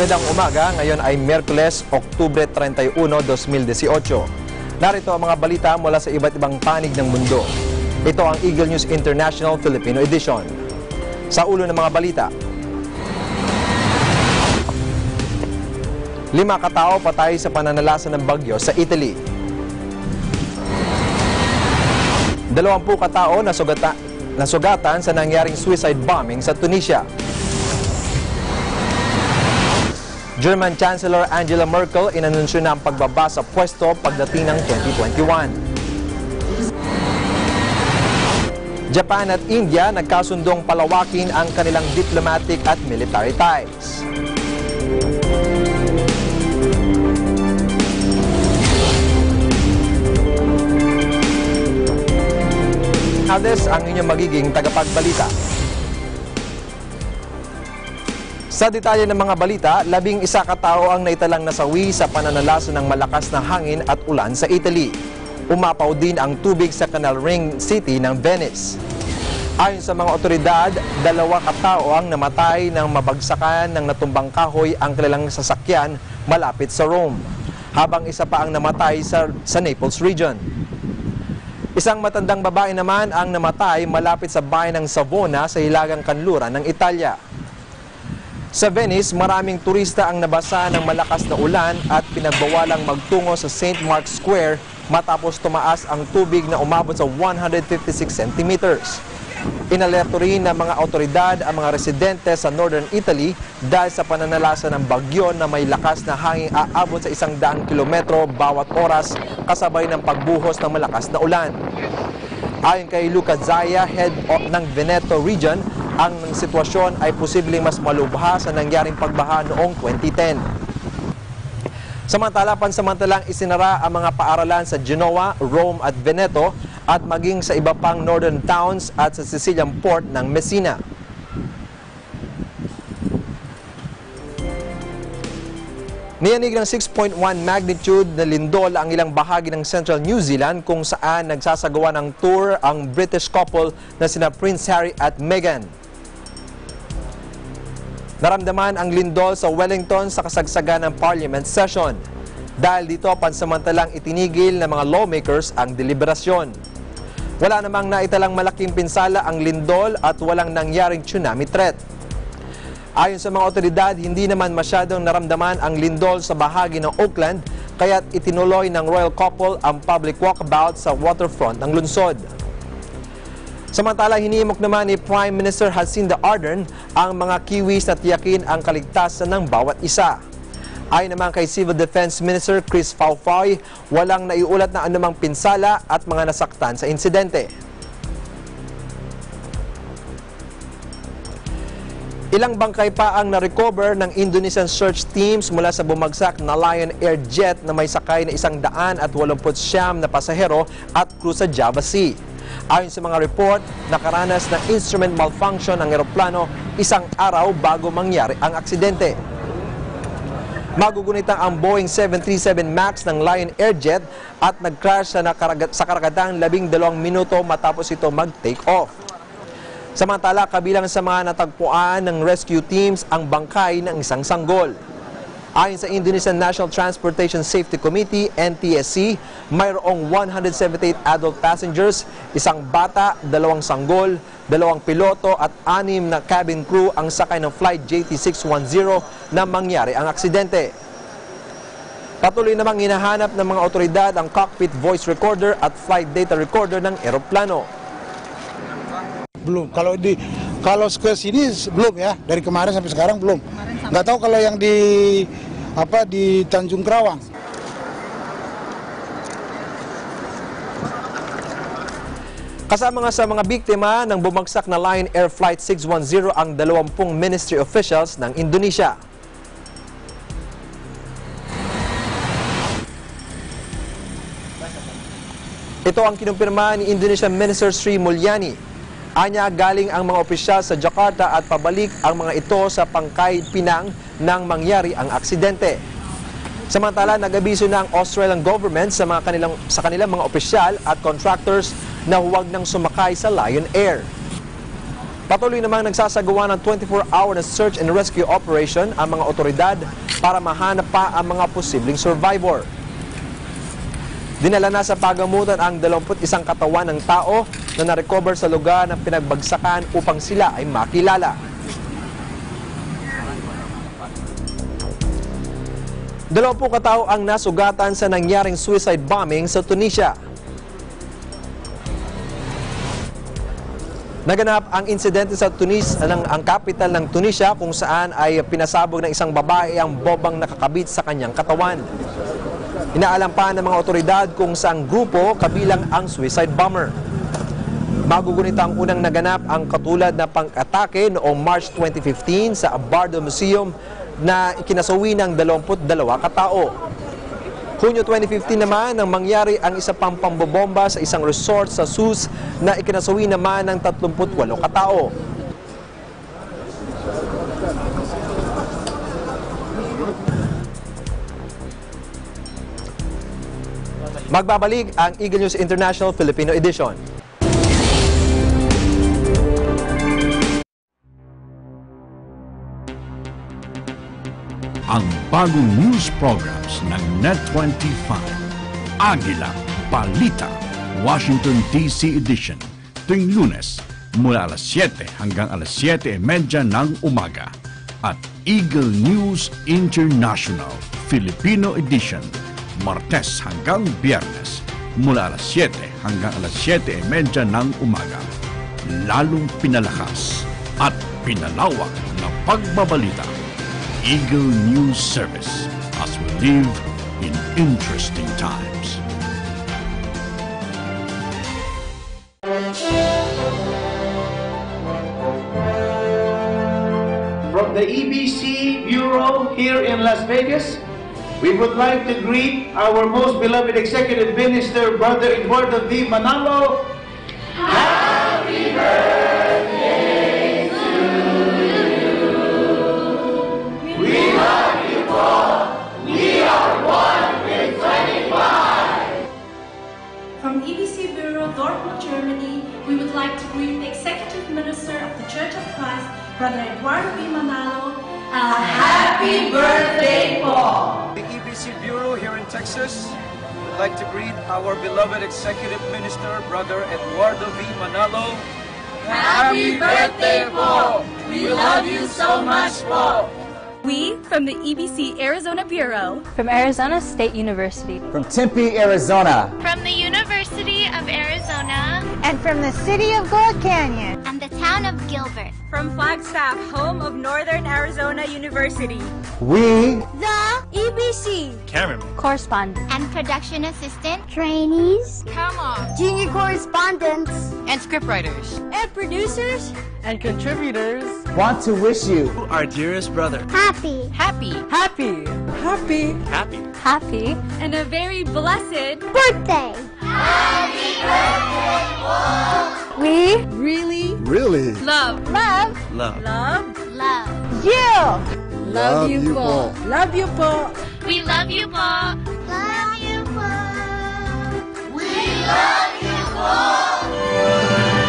Magandang umaga, ngayon ay Miyerkules, Oktubre 31, 2018. Narito ang mga balita mula sa iba't ibang panig ng mundo. Ito ang Eagle News International Filipino Edition. Sa ulo ng mga balita, 5 katao patay sa pananalasa ng bagyo sa Italy. 20 katao nasugatan sa nangyaring suicide bombing sa Tunisia. German Chancellor Angela Merkel inanunsyo na ang pagbaba sa pwesto pagdating ng 2021. Japan at India nagkasundong palawakin ang kanilang diplomatic at military ties. Hades ang inyong magiging tagapagbalita. Sa detalye ng mga balita, 11 katao ang naitalang nasawi sa pananalasa ng malakas na hangin at ulan sa Italy. Umapaw din ang tubig sa Canal Ring City ng Venice. Ayon sa mga otoridad, 2 katao ang namatay nang mabagsakan ng natumbang kahoy ang kanilang sasakyan malapit sa Rome, habang isa pa ang namatay sa Naples region. Isang matandang babae naman ang namatay malapit sa bayan ng Savona sa hilagang kanluran ng Italia. Sa Venice, maraming turista ang nabasa ng malakas na ulan at pinagbawalang magtungo sa St. Mark's Square matapos tumaas ang tubig na umabot sa 156 centimeters. Inalerto rin ng mga otoridad ang mga residente sa Northern Italy dahil sa pananalasa ng bagyo na may lakas na hangin aabot sa 100 kilometro bawat oras kasabay ng pagbuhos ng malakas na ulan. Ayon kay Luca Zaya, head ng Veneto region, ang sitwasyon ay posibleng mas malubha sa nangyaring pagbaha noong 2010. Samantala, pansamantalang isinara ang mga paaralan sa Genoa, Rome at Veneto at maging sa iba pang northern towns at sa Sicilian port ng Messina. Niyanig ng 6.1 magnitude na lindol ang ilang bahagi ng Central New Zealand kung saan nagsasagawa ng tour ang British couple na sina Prince Harry at Meghan. Naramdaman ang lindol sa Wellington sa kasagsagan ng Parliament session. Dahil dito, pansamantalang itinigil ng mga lawmakers ang deliberasyon. Wala namang naitalang malaking pinsala ang lindol at walang nangyaring tsunami threat. Ayon sa mga otoridad, hindi naman masyadong naramdaman ang lindol sa bahagi ng Auckland, kaya't itinuloy ng royal couple ang public walkabout sa waterfront ng lungsod. Samantala, hinimok naman ni Prime Minister Jacinda Ardern ang mga Kiwis na tiyakin ang kaligtasan ng bawat isa. Ayon naman kay Civil Defense Minister Chris Faufay, walang naiulat na anumang pinsala at mga nasaktan sa insidente. Ilang bangkay pa ang na-recover ng Indonesian search teams mula sa bumagsak na Lion Air jet na may sakay na 189 na pasahero at crew sa Java Sea. Ayon sa mga report, nakaranas ng instrument malfunction ang eroplano isang araw bago mangyari ang aksidente. Magugunitang ang Boeing 737 MAX ng Lion Air jet at nag-crash sa karagatang 12 minuto matapos ito mag-take off. Samantala, kabilang sa mga natagpuan ng rescue teams ang bangkay ng isang sanggol. Ayon sa Indonesian National Transportation Safety Committee, NTSC, mayroong 178 adult passengers, isang bata, 2 sanggol, 2 piloto at 6 na cabin crew ang sakay ng flight JT610 na mangyari ang aksidente. Patuloy namang hinahanap ng mga otoridad ang cockpit voice recorder at flight data recorder ng eroplano. Belum, kalau ke sini belum ya, dari kemarin sampai sekarang belum. Nggak tahu kalau yang di Tanjung Kerawang. Kasama nga sa mga biktima ng bumagsak na Lion Air Flight 610 ang 20 ministry officials ng Indonesia. Ito ang kinumpirma ni Indonesian Minister Sri Mulyani. Anya, galing ang mga opisyal sa Jakarta at pabalik ang mga ito sa Pangkay, Pinang nang mangyari ang aksidente. Samantala, nag-abiso na ang Australian government sa kanilang mga opisyal at contractors na huwag nang sumakay sa Lion Air. Patuloy namang nagsasagawa ng 24-hour na search and rescue operation ang mga otoridad para mahanap pa ang mga posibleng survivor. Dinala na sa pagamutan ang 21 katawan ng tao na na-recover sa lugar ng pinagbagsakan upang sila ay makilala. 20 katao ang nasugatan sa nangyaring suicide bombing sa Tunisia. Naganap ang insidente sa Tunis, ang capital ng Tunisia, kung saan ay pinasabog ng isang babae ang bombang nakakabit sa kanyang katawan. Inaalam pa ng mga otoridad kung saang grupo kabilang ang suicide bomber. Magugunit ang unang naganap ang katulad na pang-atake noong March 2015 sa Bardo Museum na ikinasawi ng 22 katao. Hunyo 2015 naman nang mangyari ang isa pang pambobomba sa isang resort sa Sus na ikinasawi naman ng 38 katao. Magbabalik ang Eagle News International Filipino Edition. Ang bagong news programs ng Net25. Agila, Balita, Washington DC Edition. Tuwing Lunes, mula alas 7 hanggang alas 7:30 ng umaga. At Eagle News International Filipino Edition. Martes hanggang Biyernes, mula alas 7 hanggang alas 7:30 ng umaga. Lalong pinalakas at pinalawak na pagbabalita. Eagle News Service, as we live in interesting times. From the EBC Bureau here in Las Vegas, we would like to greet our most beloved Executive Minister, Brother Eduardo V. Manalo. Happy birthday to you. We love you all. We are one with 25. From EBC Bureau, Dortmund, Germany, we would like to greet the Executive Minister of the Church of Christ, Brother Eduardo V. Manalo. A happy birthday, Paul! The EBC Bureau here in Texas would like to greet our beloved Executive Minister, Brother Eduardo V. Manalo. Happy birthday, Paul! We love you so much, Paul! We, from the EBC Arizona Bureau, From Arizona State University. From Tempe, Arizona. From the University of Arizona And from the city of Gold Canyon. and the town of Gilbert. from Flagstaff, home of Northern Arizona University. We The EBC. Correspondent. And production assistant, trainees, Junior correspondents. And scriptwriters. And producers. And contributors. want to wish you Our dearest brother. Happy. Happy. Happy. Happy. Happy. And a very blessed. Birthday. We really Love. love Love. love. you. love you all. Love you po. We love you, Paul. Love you, Paul. We love you, Paul.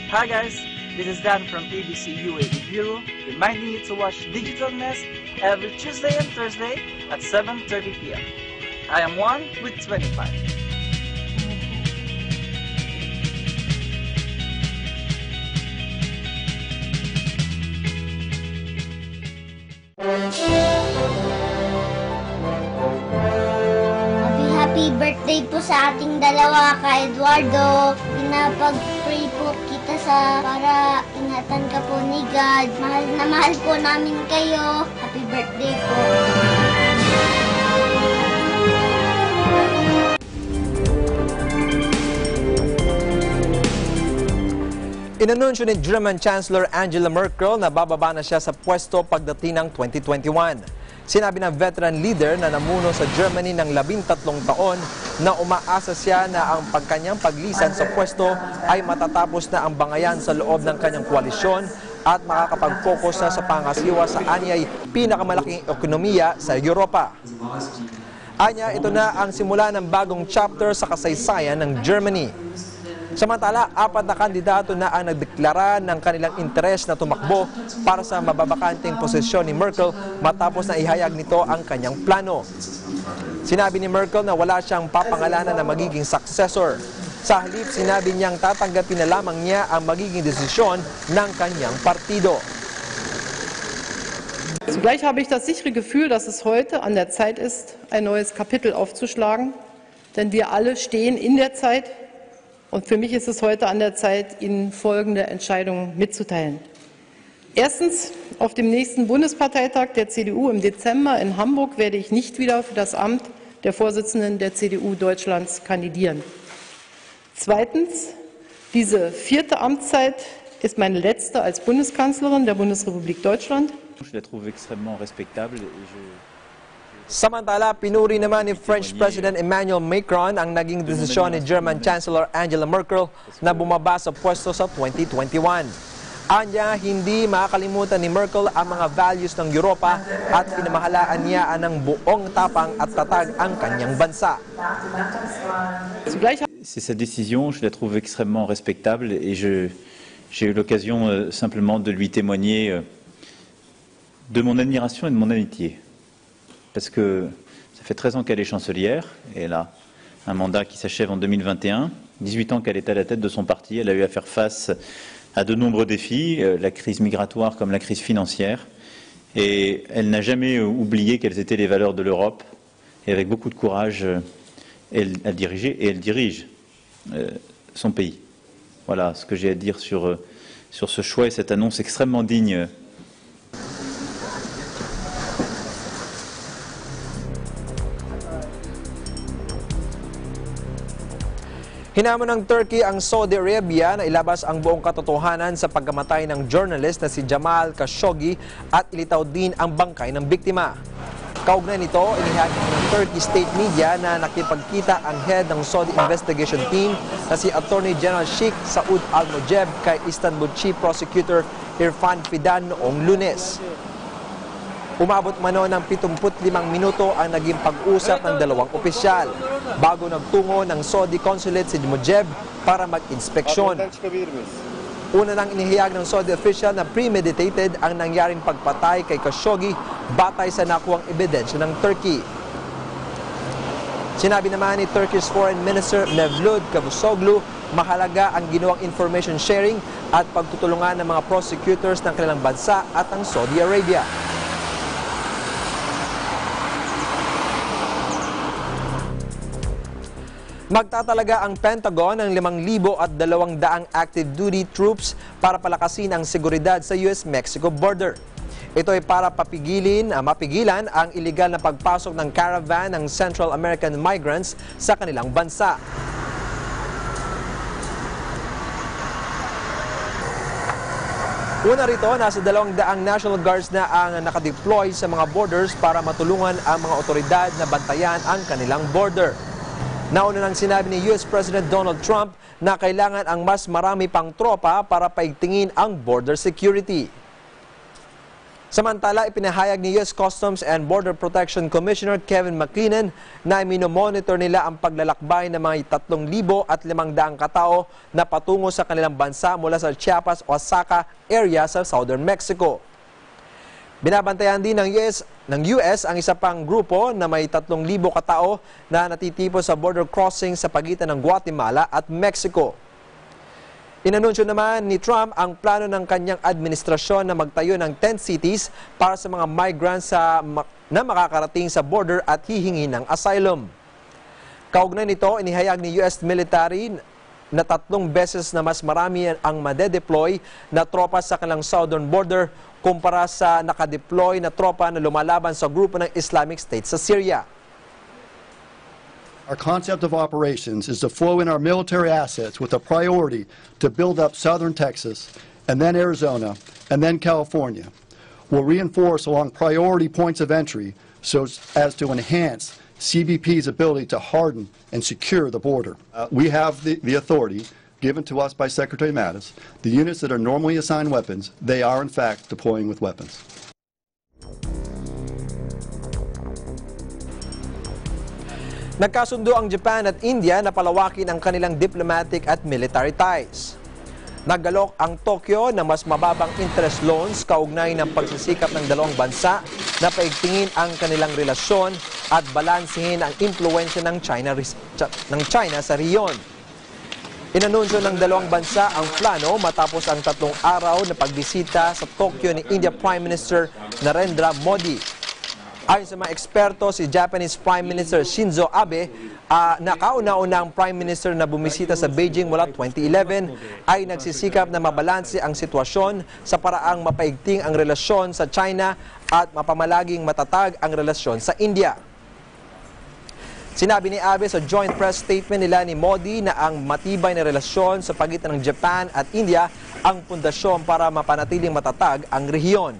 Hi guys, this is Dan from ABC UAE Bureau, reminding you to watch Digital Nest every Tuesday and Thursday at 7:30 p.m. I am one with 25. Happy birthday po sa ating dalawa, ka Eduardo. Pinapag-pray po kita para ingatan ka po ni God. Mahal na mahal po namin kayo. Happy birthday po. Inanunsyo ni German Chancellor Angela Merkel na bababa na siya sa pwesto pagdating ng 2021. Sinabi ng veteran leader na namuno sa Germany ng 13 taon na umaasa siya na ang pagkanyang paglisan sa pwesto ay matatapos na ang bangayan sa loob ng kanyang koalisyon at makakapag-focus na sa pangasiwa sa anyay pinakamalaking ekonomiya sa Europa. Anya, ito na ang simula ng bagong chapter sa kasaysayan ng Germany. Samantala, 4 na kandidato na ang nagdeklara ng kanilang interes na tumakbo para sa mababakanting posisyon ni Merkel matapos na ihayag nito ang kanyang plano. Sinabi ni Merkel na wala siyang papangalanan na magiging successor. Sa halip, sinabi niyang tatanggapin na lamang niya ang magiging desisyon ng kanyang partido. Zugleich habe ich das sichere Gefühl, dass es heute an der Zeit ist, ein neues Kapitel aufzuschlagen, denn wir alle stehen in der Zeit. Und für mich ist es heute an der Zeit, Ihnen folgende Entscheidungen mitzuteilen. Erstens, auf dem nächsten Bundesparteitag der CDU im Dezember in Hamburg werde ich nicht wieder für das Amt der Vorsitzenden der CDU Deutschlands kandidieren. Zweitens, diese 4. Amtszeit ist meine letzte als Bundeskanzlerin der Bundesrepublik Deutschland. Je la trouve extrêmement respectable et Samantala, pinuri naman ni French President Emmanuel Macron ang naging desisyon ni German Chancellor Angela Merkel na bumaba sa pwesto sa 2021. Anya, hindi makakalimutan ni Merkel ang mga values ng Europa at pinamahalaan niya ng buong tapang at tatag ang kanyang bansa. C'est sa décision, je la trouve extrêmement respectable et j'ai eu l'occasion simplement de lui témoigner de mon admiration et de mon amitié. Parce que ça fait 13 ans qu'elle est chancelière, et elle a un mandat qui s'achève en 2021, 18 ans qu'elle est à la tête de son parti, elle a eu à faire face à de nombreux défis, la crise migratoire comme la crise financière, et elle n'a jamais oublié quelles étaient les valeurs de l'Europe, et avec beaucoup de courage, elle a dirigé, et elle dirige son pays. Voilà ce que j'ai à dire sur ce choix et cette annonce extrêmement digne. Hinamon ng Turkey ang Saudi Arabia na ilabas ang buong katotohanan sa pagkamatay ng journalist na si Jamal Khashoggi at ilitaw din ang bangkay ng biktima. Kaugnay nito, inihayag ng Turkey state media na nakipagkita ang head ng Saudi investigation team na si Attorney General Sheikh Saud Al-Mujeb kay Istanbul Chief Prosecutor Irfan Fidan noong Lunes. Umabot mano ng 75 minuto ang naging pag-usap ng dalawang opisyal bago nagtungo ng Saudi Consulate si Mujeb para mag-inspeksyon. Una nang inihayag ng Saudi official na premeditated ang nangyaring pagpatay kay Khashoggi batay sa nakuwang ebidensya ng Turkey. Sinabi naman ni Turkish Foreign Minister Mevlut Cavusoglu, mahalaga ang ginawang information sharing at pagtutulungan ng mga prosecutors ng kanilang bansa at ang Saudi Arabia. Magtatalaga ang Pentagon ng 5,200 active duty troops para palakasin ang seguridad sa US-Mexico border. Ito ay para mapigilan ang iligal na pagpasok ng caravan ng Central American migrants sa kanilang bansa. Una rito, nasa 200 National Guards na ang nakadeploy sa mga borders para matulungan ang mga otoridad na bantayan ang kanilang border. Nauna nang sinabi ni US President Donald Trump na kailangan ang mas marami pang tropa para paigtingin ang border security. Samantala, ipinahayag ni US Customs and Border Protection Commissioner Kevin McLennan na minomonitor nila ang paglalakbay ng mga 3,500 katao na patungo sa kanilang bansa mula sa Chiapas-Oaxaca area sa southern Mexico. Binabantayan din ng US ang isa pang grupo na may 3,000 katao na natitipo sa border crossing sa pagitan ng Guatemala at Mexico. Inanunsyo naman ni Trump ang plano ng kanyang administrasyon na magtayo ng 10 cities para sa mga migrants na makakarating sa border at hihingi ng asylum. Kaugnay nito, inihayag ni US military na 3 beses na mas marami ang madedeploy na tropa sa kanilang southern border kumpara sa nakadeploy na tropa na lumalaban sa grupo ng Islamic State sa Syria. Our concept of operations is to flow in our military assets with a priority to build up southern Texas, and then Arizona, and then California. We'll reinforce along priority points of entry so as to enhance CBP's ability to harden and secure the border. We have the authority, given to us by Secretary Mattis, the units that are normally assigned weapons, they are in fact deploying with weapons. Nagkasundo ang Japan at India na palawakin ang kanilang diplomatic at military ties. Naggalok ang Tokyo na mas mababang interest loans kaugnay ng pagsisikap ng dalawang bansa na paigtingin ang kanilang relasyon at balansehin ang impluensya ng China sa riyon. Inanunsyo ng dalawang bansa ang plano matapos ang 3 araw na pagbisita sa Tokyo ni India Prime Minister Narendra Modi. Ayon sa mga eksperto, si Japanese Prime Minister Shinzo Abe, na kauna-unang Prime Minister na bumisita sa Beijing mula 2011, ay nagsisikap na mabalanse ang sitwasyon sa paraang mapaigting ang relasyon sa China at mapamalaging matatag ang relasyon sa India. Sinabi ni Abe sa joint press statement nila ni Modi na ang matibay na relasyon sa pagitan ng Japan at India ang pundasyon para mapanatiling matatag ang rehiyon.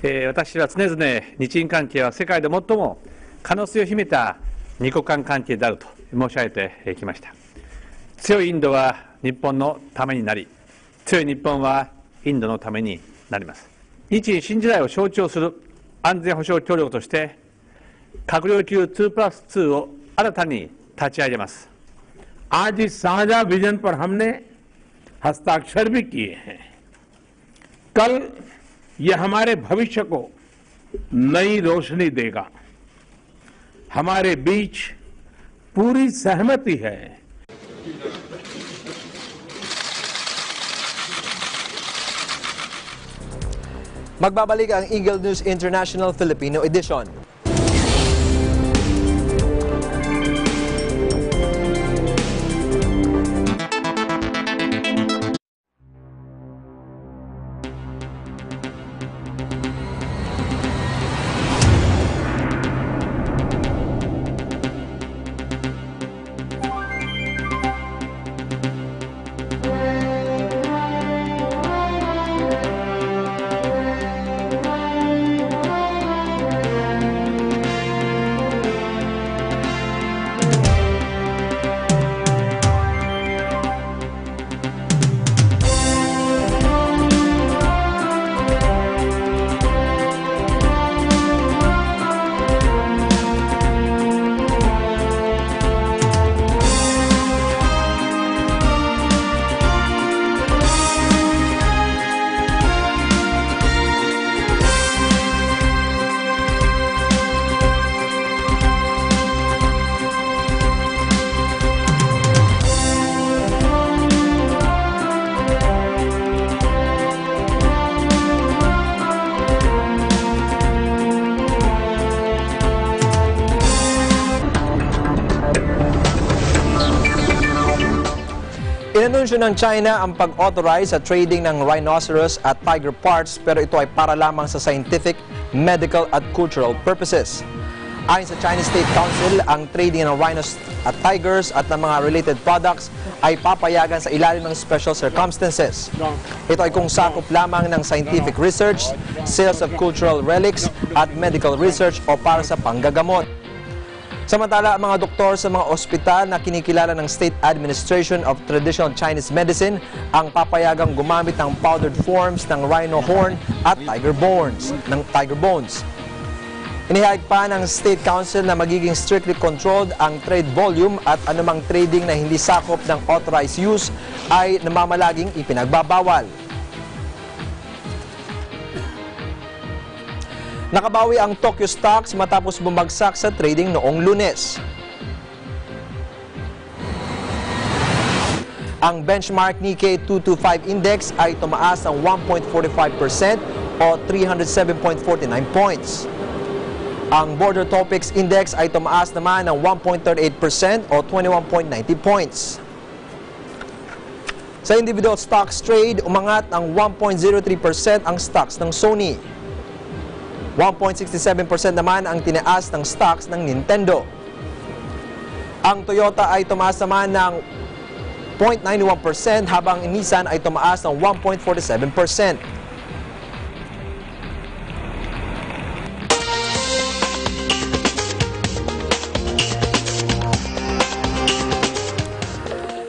私は常々日印関係は世界で最も可能性を秘めた二国間関係であると申し上げてきました。強いインドは日本のためになり、強い日本はインドのためになります。日印新時代を象徴する安全保障協力として閣僚級2+2を新たに立ち上げます。आज इस साझा विजन पर हमने हस्ताक्षर भी किए हैं। कल यह हमारे भविष्य को नई रोशनी देगा। हमारे बीच पूरी सहमति है। Magbabalik ang Eagle News International Filipino Edition. Inanunsyo ng China ang pag-authorize sa trading ng rhinoceros at tiger parts pero ito ay para lamang sa scientific, medical at cultural purposes. Ayon sa Chinese State Council, ang trading ng rhinos at tigers at ng mga related products ay papayagan sa ilalim ng special circumstances. Ito ay kung sakop lamang ng scientific research, sales of cultural relics at medical research o para sa panggagamot. Samantala, ang mga doktor sa mga ospital na kinikilala ng State Administration of Traditional Chinese Medicine ang papayagang gumamit ng powdered forms ng rhino horn at tiger bones. Inihayag pa ng State Council na magiging strictly controlled ang trade volume at anumang trading na hindi sakop ng authorized use ay namamalaging ipinagbabawal. Nakabawi ang Tokyo stocks matapos bumagsak sa trading noong Lunes. Ang benchmark Nikkei 225 index ay tumaas ng 1.45% o 307.49 points. Ang Border Topics Index ay tumaas naman ng 1.38% o 21.90 points. Sa individual stocks trade, umangat ng 1.03% ang stocks ng Sony. 1.67% naman ang tinaas ng stocks ng Nintendo. Ang Toyota ay tumaas naman ng 0.91% habang Nissan ay tumaas ng 1.47%.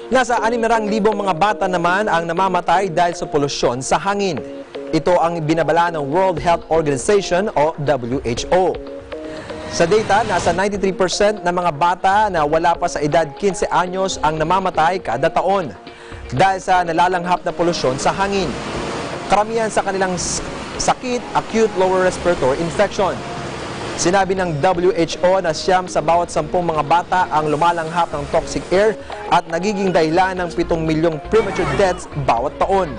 Nasa 600,000 mga bata naman ang namamatay dahil sa polusyon sa hangin. Ito ang binabala ng World Health Organization o WHO. Sa data, nasa 93% ng mga bata na wala pa sa edad 15 anyos ang namamatay kada taon dahil sa nalalanghap na polusyon sa hangin. Karamihan sa kanilang sakit, acute lower respiratory infection. Sinabi ng WHO na 9 sa bawat 10 mga bata ang lumalanghap ng toxic air at nagiging dahilan ng 7 milyong premature deaths bawat taon.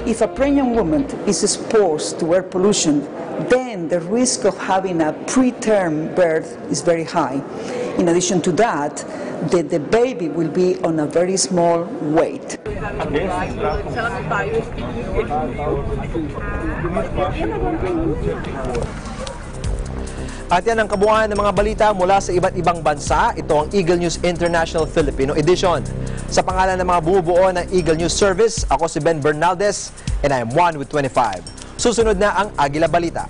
If a pregnant woman is exposed to air pollution, then the risk of having a preterm birth is very high. In addition to that, the baby will be on a very small weight. At yan ang kabuuan ng mga balita mula sa iba't ibang bansa. Ito ang Eagle News International Filipino Edition. Sa pangalan ng mga bumubuo ng Eagle News Service, ako si Ben Bernaldez and I am 1 with 25. Susunod na ang Agila Balita.